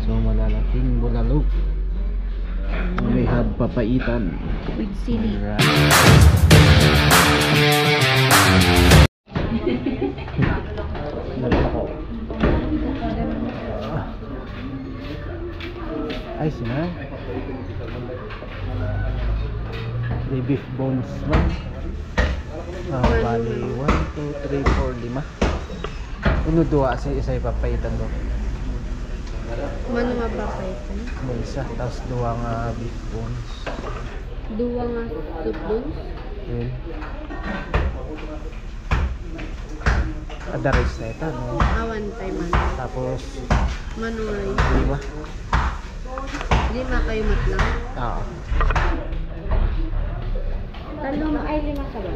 So malalaking bulalo. We have papaitan with sili. Ay, sina the beef bones man. Bali 1, 2, 3, 4, 5. Uno dua sa isa papaitan do. Mano nga papaitan? May isa, tapos duwa nga beef bones. Duwa nga soup bones? Yun. Ada rice na ito, no? One time man. Tapos Mano rice? 5 kayo matlang? Oo. Talong ay 5 ka ba?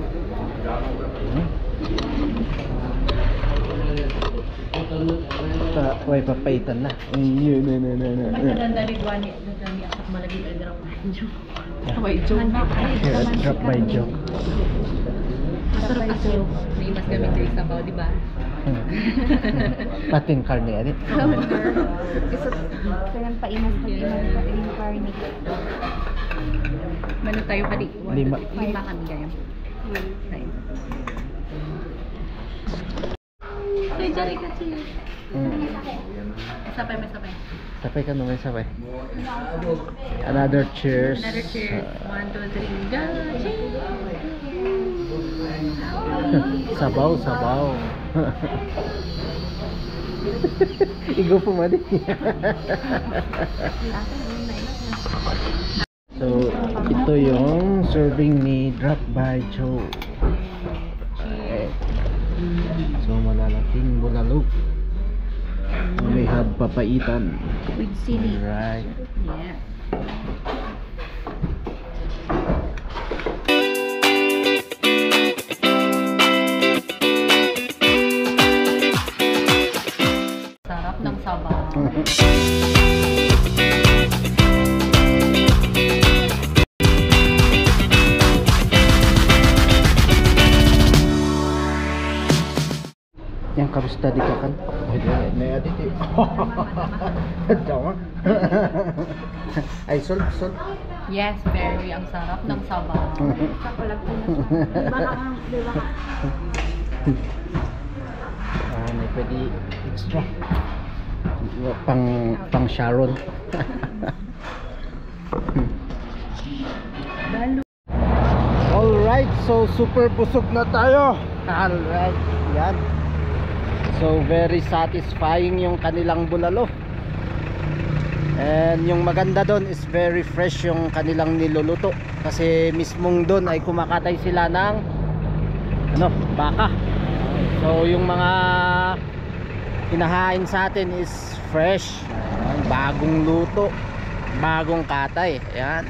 Way papaitan na. Yun. Dali at malagi ay drop by joke. Drop by joke. Masarap kasi may mas gamit yung sabaw, di ba? Pating karne yan. Gusto kailan paimas yung karne. Mano tayo pa di? 5 kami ganyan. Ay, jari kasi. Sabay. Sapay ka naman, sapay. Another cheers. 1, 2, 3. Jari! Sabaw. Igo po mali. So, ito yung serving ni Drop by Joe. So, malalaking bulalo. We have papaitan With sili. right. Yeah. Sarap ng sabaw. Yang kamusta di ka kan? May aditi. Dawa. Ay sol. Yes, very. Ang sarap ng sabaw. May pwede extra. Pang Sharon. Alright, so super busog na tayo. Alright, yan. So very satisfying yung kanilang bulalo. And yung maganda doon is very fresh yung kanilang niluluto. Kasi mismong doon ay kumakatay sila ng baka. So yung mga hinahain sa atin is fresh, bagong luto, bagong katay. Ayan.